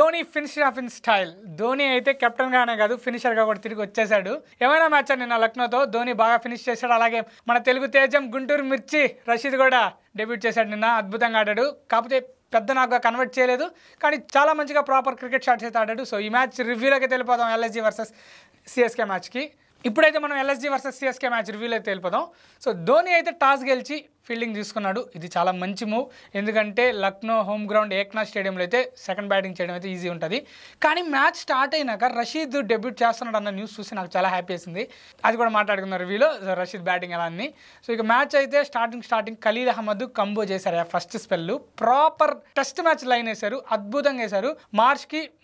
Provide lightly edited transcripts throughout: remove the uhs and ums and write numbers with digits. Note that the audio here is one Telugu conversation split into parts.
Dhoni finisher of in style. Dhoni అయితే కెప్టెన్గానే కాదు ఫినిషర్గా కూడా తిరిగి వచ్చేసాడు. ఏమైనా మ్యాచ్ నిన్న లక్నోతో ధోని బాగా ఫినిష్ చేశాడు. అలాగే మన తెలుగు తేజం గుంటూరు మిర్చి రషీద్ కూడా డెబ్యూట్ చేశాడు నిన్న, అద్భుతంగా ఆడాడు. కాకపోతే పెద్ద నాకు కన్వర్ట్ చేయలేదు, కానీ చాలా మంచిగా ప్రాపర్ క్రికెట్ షాట్స్ అయితే ఆడాడు. సో ఈ మ్యాచ్ రివ్యూలోకి వెళ్ళిపోదాం ఎల్ఎస్జీ వర్సెస్ సిఎస్కే మ్యాచ్కి. ఇప్పుడైతే మనం ఎల్ఎస్జీ వర్సెస్ సిఎస్కే మ్యాచ్ రివ్యూలో అయితే వెళ్ళిపోదాం. సో ధోని అయితే టాస్ గెలిచి ఫీల్డింగ్ తీసుకున్నాడు. ఇది చాలా మంచి మూవ్, ఎందుకంటే లక్నో హోమ్ గ్రౌండ్ ఏక్నాథ్ స్టేడియంలో అయితే సెకండ్ బ్యాటింగ్ చేయడం అయితే ఈజీ ఉంటుంది. కానీ మ్యాచ్ స్టార్ట్ అయినాక రషీద్ డెబ్యూట్ చేస్తున్నాడు అన్న న్యూస్ చూసి నాకు చాలా హ్యాపీ వేసింది. అది కూడా మాట్లాడుకున్నారు రివ్యూలో, రషీద్ బ్యాటింగ్ ఎలా అని. సో ఇక మ్యాచ్ అయితే స్టార్టింగ్ ఖలీల్ అహ్మద్ కంబో చేశారు. First spell proper test match line వేశారు, అద్భుతంగా వేశారు.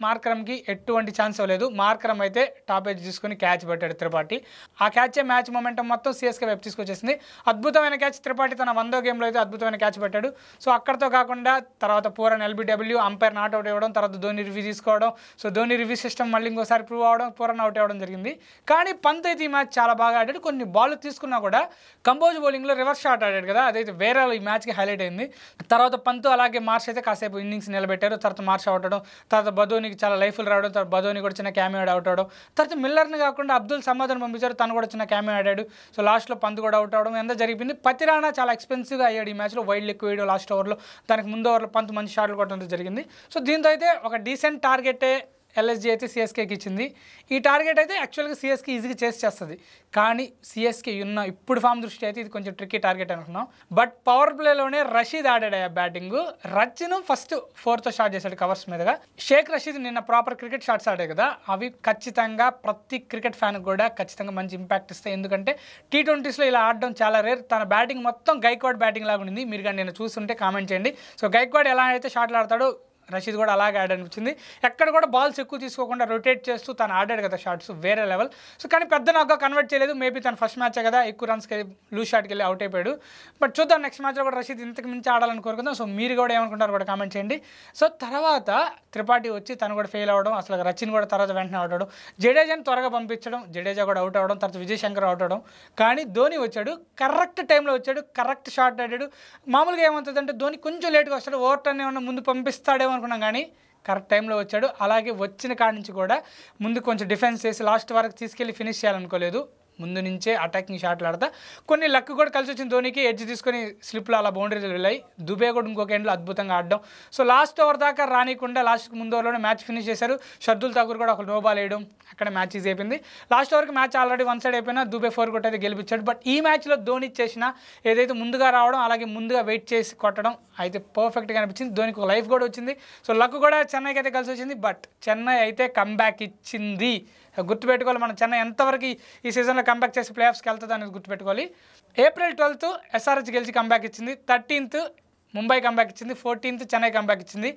మార్క్రమ్కి ఎటువంటి ఛాన్స్ అవ్వలేదు. మార్క్రమ్ అయితే టాప్ ఏజ్ తీసుకుని క్యాచ్ పెట్టాడు త్రిపాఠి. ఆ క్యాచే మ్యాచ్ మొమెంటం మొత్తం సిఎస్కే వైపు తీసుకొచ్చేసింది. అద్భుతమైన క్యాచ్ త్రిపాఠి తన 100వ గేమ్లో అయితే అద్భుతమైన క్యాచ్ పెట్టాడు. సో అక్కడితో కాకుండా తర్వాత Pooran LBW umpire not out ఇవ్వడం, తర్వాత ధోని రివ్యూ తీసుకోవడం. సో ధోని రివ్యూ సిస్టమ్ మళ్ళీ ఇంకోసారి ప్రూవ్ అవడం, పూరన్ అవుట్ అవ్వడం జరిగింది. కానీ పంత్ అయితే ఈ మ్యాచ్ చాలా బాగా ఆడాడు. కొన్ని బాల్ తీసుకున్నా కూడా కంబోజ్ బౌలింగ్లో రివర్స్ షాట్ ఆడాడు కదా, అదైతే వేరే ఈ మ్యాచ్కి హైలైట్ అయింది. తర్వాత పంత్ అలాగే మార్ష్ అయితే కాసేపు ఇన్నింగ్స్ నిలబెట్టారు. తర్వాత మార్ష్ అవుట్ అవడం, తర్వాత బదోనికి చాలా లైఫ్లు రావడం, తర్వాత బదోని కూడా చిన్న క్యామియో అవుట్ అవడం, తర్వాత మిల్లర్ని కాకుండా అబ్దుల్ సమాధానం పంపించారు, తను కూడా చిన్న క్యామియో ఆడాడు. సో లాస్ట్లో పంత్ కూడా అవుట్ అవడం ఎంత జరిగింది. పతిరాణా చాలా ఎక్స్పెన్సివ్గా అయ్యాడు ఈ మ్యాచ్లో, వైడ్ ఎక్కువ వేయడం లాస్ట్ ఓవర్లో. దానికి ముందు ఓవర్లో పంత్ మంచి షాట్లు కొట్టడం జరిగింది. సో దీంతో అయితే ఒక డీసెంట్ టార్గెటే ఎల్ఎస్జీ అయితే సిఎస్కేకి ఇచ్చింది. ఈ టార్గెట్ అయితే యాక్చువల్గా సిఎస్కే ఈజీగా చేస్తుంది. కానీ సిఎస్కే ఉన్న ఇప్పుడు ఫామ్ దృష్టి అయితే ఇది కొంచెం ట్రిక్కీ టార్గెట్ అనుకున్నాం. బట్ పవర్ ప్లేలోనే రషీద్ ఆడాడు ఆ బ్యాటింగ్. రచ్ను ఫస్ట్ 4తో స్టార్ట్ చేశాడు కవర్స్ మీదుగా. షేక్ రషీద్ నిన్న ప్రాపర్ క్రికెట్ షాట్స్ ఆడాయి కదా, అవి ఖచ్చితంగా ప్రతి క్రికెట్ ఫ్యాన్కి కూడా ఖచ్చితంగా మంచి ఇంపాక్ట్ ఇస్తాయి. ఎందుకంటే T20స్లో ఇలా ఆడడం చాలా రేర్. తన బ్యాటింగ్ మొత్తం గైక్వాడ్ బ్యాటింగ్ లాగా ఉంది. మీరు కానీ నేను చూస్తుంటే కామెంట్ చేయండి. సో గైక్వాడ్ ఎలా అయితే షాట్లు ఆడతాడో రషీద్ కూడా అలాగే ఆడనిపించింది. ఎక్కడ కూడా బాల్స్ ఎక్కువ తీసుకోకుండా రొటేట్ చేస్తూ తను ఆడాడు కదా షాట్స్, వేరే లెవెల్. సో కానీ పెద్ద నాకు కన్వర్ట్ చేయలేదు. మేబీ తన ఫస్ట్ మ్యాచే కదా, ఎక్కువ రన్స్కి లూజ్ షాట్కి వెళ్ళి అవుట్ అయిపోయాడు. బట్ చూద్దాం నెక్స్ట్ మ్యాచ్లో కూడా రషీద్ ఇంతకు మించి ఆడాలని కోరుకుందాం. సో మీరు కూడా ఏమనుకుంటారు కూడా కామెంట్ చేయండి. సో తర్వాత త్రిపాఠి వచ్చి తను కూడా ఫెయిల్ అవ్వడం, అసలు రచిన్ కూడా తర్వాత వెంటనే అవుట్ అవడం, జడేజాని త్వరగా పంపించడం, జడేజా కూడా అవుట్ అవ్వడం, తర్వాత విజయ్ శంకర్ అవుట్ అవడం. కానీ ధోని వచ్చాడు, కరెక్ట్ టైంలో వచ్చాడు, కరెక్ట్ షాట్ ఆడాడు. మామూలుగా ఏమవుతుందంటే ధోని కొంచెం లేట్గా వస్తాడు, ఓవర్ టర్న్ ఏమన్నా ముందు పంపిస్తాడేమో అనుకున్నాం, కానీ కరెక్ట్ టైంలో వచ్చాడు. అలాగే వచ్చిన కాడి నుంచి కూడా ముందు కొంచెం డిఫెన్స్ చేసి లాస్ట్ వరకు తీసుకెళ్ళి ఫినిష్ చేయాలనుకోలేదు. ముందు నుంచే అటాకింగ్ షాట్లు ఆడతా కొన్ని లక్ కూడా కలిసి వచ్చింది ధోనికి. ఎడ్జ్ తీసుకొని స్లిప్లో అలా బౌండరీలు వెళ్ళాయి. దుబే కూడా ఇంకొక ఎండ్లో అద్భుతంగా ఆడడం. సో లాస్ట్ ఓవర్ దాకా రానికుండా లాస్ట్కి ముందు ఓవర్లోనే మ్యాచ్ ఫినిష్ చేశారు. షర్దుల్ ఠాకూర్ కూడా ఒక నో బాల్ వేయడం, అక్కడ మ్యాచ్ ఈజీ అయిపోయింది. లాస్ట్ ఓవర్కి మ్యాచ్ ఆల్రెడీ 1 సైడ్ అయిపోయినా దుబే 4 కొట్టయితే గెలిపించాడు. బట్ ఈ మ్యాచ్లో ధోని చేసిన ఏదైతే ముందుగా రావడం, అలాగే ముందుగా వెయిట్ చేసి కొట్టడం అయితే పర్ఫెక్ట్గా అనిపించింది. ధోనికి ఒక లైఫ్ కూడా వచ్చింది. సో లక్ కూడా చెన్నైకి అయితే కలిసి వచ్చింది. బట్ చెన్నై అయితే కంబ్యాక్ ఇచ్చింది. గుర్తుపెట్టుకోవాలి, మనం చెన్నై ఎంతవరకు ఈ సీజన్లో కంబ్యాక్ చేసి ప్లే ఆఫ్స్కి వెళ్తుంది అనేది గుర్తుపెట్టుకోవాలి. April 12th SRH గెలిచి కంబ్యాక్ ఇచ్చింది, 13th ముంబై కంబ్యాక్ ఇచ్చింది, 14th చెన్నై కంబ్యాక్ ఇచ్చింది.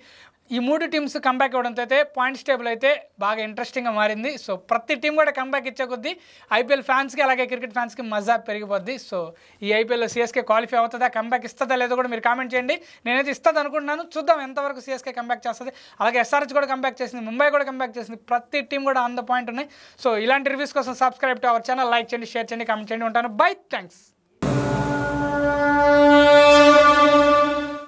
ఈ 3 టీమ్స్ కంబ్యాక్ ఇవ్వడంతో అయితే పాయింట్స్ టేబుల్ అయితే బాగా ఇంట్రెస్టింగ్గా మారింది. సో ప్రతి టీం కూడా కంబ్యాక్ ఇచ్చే కొద్దీ ఐపీఎల్ ఫ్యాన్స్కి అలాగే క్రికెట్ ఫ్యాన్స్కి మజా పెరిగిపోద్ది. సో ఈ ఐపీఎల్లో సిఎస్కే క్వాలిఫై అవుతుందా, కంబ్యాక్ ఇస్తుందా లేదో కూడా మీరు కామెంట్ చేయండి. నేనైతే ఇస్తుంది అనుకుంటున్నాను. చూద్దాం ఎంతవరకు సిఎస్కే కంబ్యాక్ చేస్తుంది. అలాగే SRH కూడా కంబ్యాక్ చేసింది, ముంబై కూడా కంబ్యాక్ చేసింది. ప్రతి టీం కూడా ఆన్ ద పాయింట్ ఉన్నాయి. సో ఇలాంటి రివ్యూస్ కోసం subscribe to our channel, like చేయండి, షేర్ చేయండి, కామెంట్ చేయండి. ఉంటాను. By, thanks.